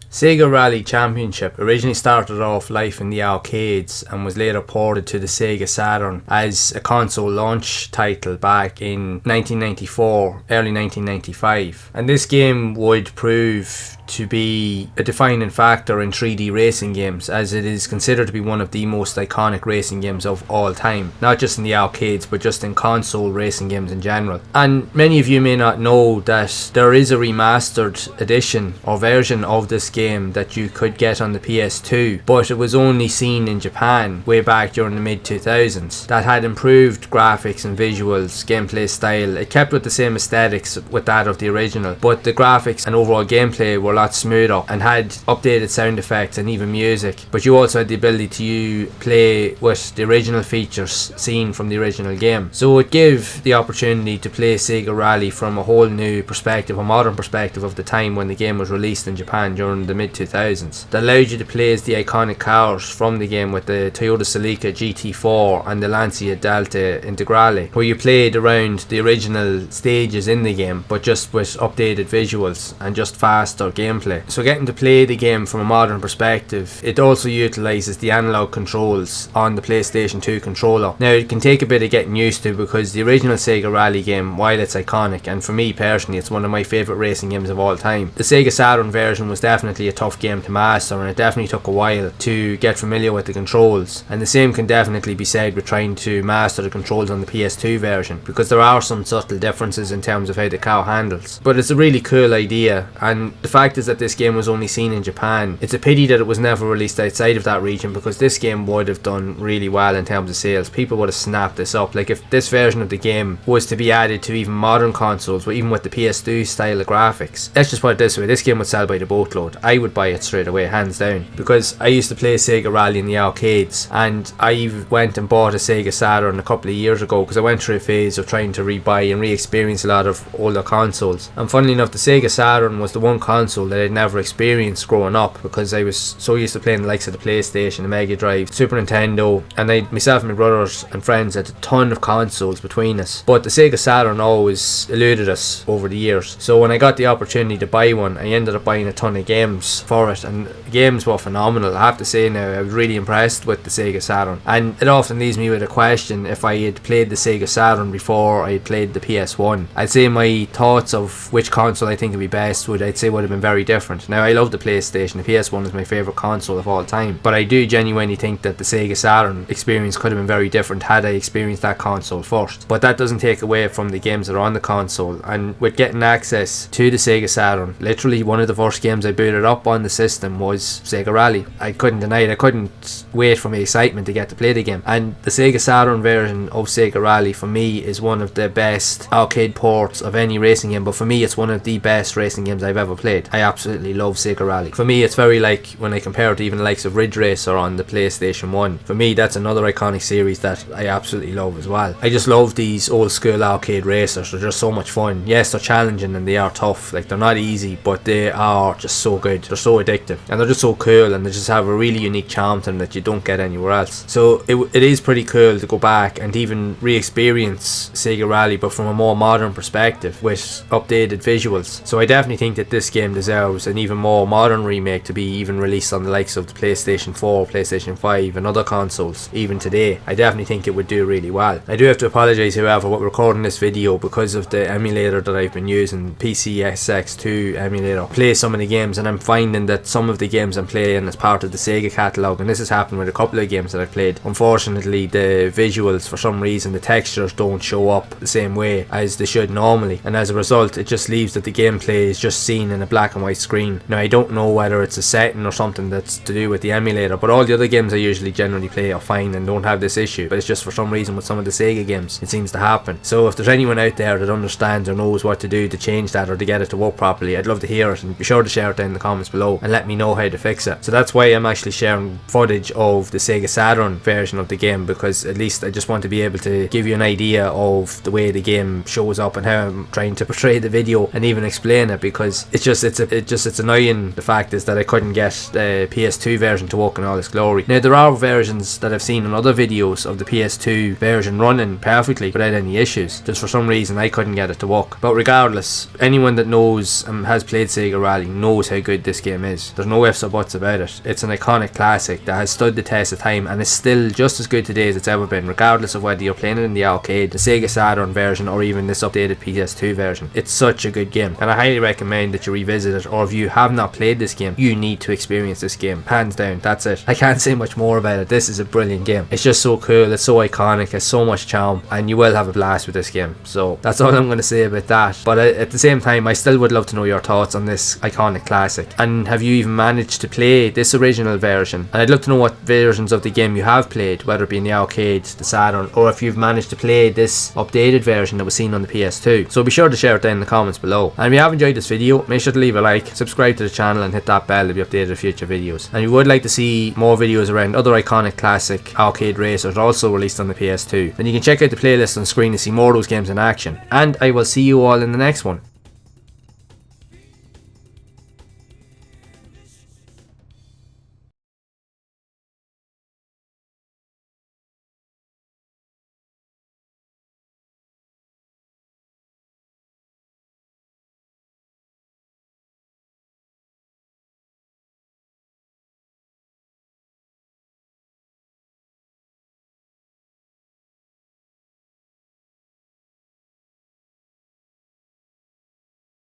Sega Rally Championship originally started off life in the arcades and was later ported to the Sega Saturn as a console launch title back in 1994, early 1995. And this game would prove to be a defining factor in 3D racing games, as it is considered to be one of the most iconic racing games of all time, not just in the arcades but just in console racing games in general. And many of you may not know that there is a remastered edition or version of this game that you could get on the PS2, but it was only seen in Japan way back during the mid 2000s. That had improved graphics and visuals, gameplay style. It kept with the same aesthetics with that of the original, but the graphics and overall gameplay were a lot smoother and had updated sound effects and even music. But you also had the ability to play with the original features seen from the original game. So it gave the opportunity to play Sega Rally from a whole new perspective, a modern perspective of the time when the game was released in Japan during the mid 2000s. That allowed you to play as the iconic cars from the game with the Toyota Celica GT4 and the Lancia Delta Integrale, where you played around the original stages in the game but just with updated visuals and just faster gameplay. So getting to play the game from a modern perspective, it also utilises the analog controls on the PlayStation 2 controller. Now it can take a bit of getting used to, because the original Sega Rally game, while it's iconic, and for me personally it's one of my favourite racing games of all time, the Sega Saturn version was definitely a tough game to master, and it definitely took a while to get familiar with the controls. And the same can definitely be said with trying to master the controls on the PS2 version, because there are some subtle differences in terms of how the car handles. But it's a really cool idea, and the fact is that this game was only seen in Japan. It's a pity that it was never released outside of that region, because this game would have done really well in terms of sales. People would have snapped this up. Like, if this version of the game was to be added to even modern consoles, even with the PS2 style of graphics, let's just put it this way, this game would sell by the boatload. I would buy it straight away, hands down, because I used to play Sega Rally in the arcades, and I went and bought a Sega Saturn a couple of years ago because I went through a phase of trying to rebuy and re-experience a lot of older consoles. And funnily enough, the Sega Saturn was the one console that I'd never experienced growing up, because I was so used to playing the likes of the PlayStation, the Mega Drive, Super Nintendo, and myself and my brothers and friends had a ton of consoles between us. But the Sega Saturn always eluded us over the years. So when I got the opportunity to buy one, I ended up buying a ton of games for it, and the games were phenomenal. I have to say now, I was really impressed with the Sega Saturn, and it often leaves me with a question: if I had played the Sega Saturn before I played the PS1, I'd say my thoughts of which console I think would be best would have been very different. Now, I love the PlayStation, the PS1 is my favourite console of all time, but I do genuinely think that the Sega Saturn experience could have been very different had I experienced that console first. But that doesn't take away from the games that are on the console, and with getting access to the Sega Saturn, literally one of the first games I booted up on the system was Sega Rally. I couldn't deny it. I couldn't wait for my excitement to get to play the game, and the Sega Saturn version of Sega Rally for me is one of the best arcade ports of any racing game, but for me it's one of the best racing games I've ever played. I absolutely love Sega Rally. For me, it's very like when I compare it to even the likes of Ridge Racer on the PlayStation 1. For me, that's another iconic series that I absolutely love as well. I just love these old school arcade racers. They're just so much fun. Yes, they're challenging and they are tough. Like, they're not easy, but they are just so good. They're so addictive, and they're just so cool, and they just have a really unique charm to them that you don't get anywhere else. So it is pretty cool to go back and even re-experience Sega Rally, but from a more modern perspective with updated visuals. So I definitely think that this game deserves an even more modern remake to be even released on the likes of the PlayStation 4, PlayStation 5 and other consoles even today. I definitely think it would do really well. I do have to apologise, however, with recording this video because of the emulator that I've been using, PCSX2 emulator. Play some of the games, and I'm finding that some of the games I'm playing as part of the Sega catalogue, and this has happened with a couple of games that I've played, unfortunately the visuals, for some reason the textures don't show up the same way as they should normally, and as a result it just leaves that the gameplay is just seen in a black and white screen. Now, I don't know whether it's a setting or something that's to do with the emulator, but all the other games I usually generally play are fine and don't have this issue, but it's just for some reason with some of the Sega games it seems to happen. So if there's anyone out there that understands or knows what to do to change that or to get it to work properly, I'd love to hear it, and be sure to share it down in the comments below and let me know how to fix it. So that's why I'm actually sharing footage of the Sega Saturn version of the game, because at least I just want to be able to give you an idea of the way the game shows up and how I'm trying to portray the video and even explain it, because it's annoying. The fact is that I couldn't get the PS2 version to work in all its glory. Now, there are versions that I've seen in other videos of the PS2 version running perfectly without any issues. Just for some reason I couldn't get it to work. But regardless, anyone that knows and has played Sega Rally knows how good good this game is. There's no ifs or buts about it. It's an iconic classic that has stood the test of time and is still just as good today as it's ever been, regardless of whether you're playing it in the arcade, the Sega Saturn version, or even this updated PS2 version. It's such a good game, and I highly recommend that you revisit it, or if you have not played this game, you need to experience this game. Hands down, that's it. I can't say much more about it. This is a brilliant game. It's just so cool, it's so iconic, it's so much charm, and you will have a blast with this game. So that's all I'm going to say about that. But at the same time, I still would love to know your thoughts on this iconic classic. And have you even managed to play this original version? And I'd love to know what versions of the game you have played, whether it be in the arcade, the Saturn, or if you've managed to play this updated version that was seen on the PS2. So be sure to share it down in the comments below. And if you have enjoyed this video, make sure to leave a like, subscribe to the channel, and hit that bell to be updated with future videos. And if you would like to see more videos around other iconic classic arcade racers also released on the PS2, then you can check out the playlist on screen to see more of those games in action. And I will see you all in the next one.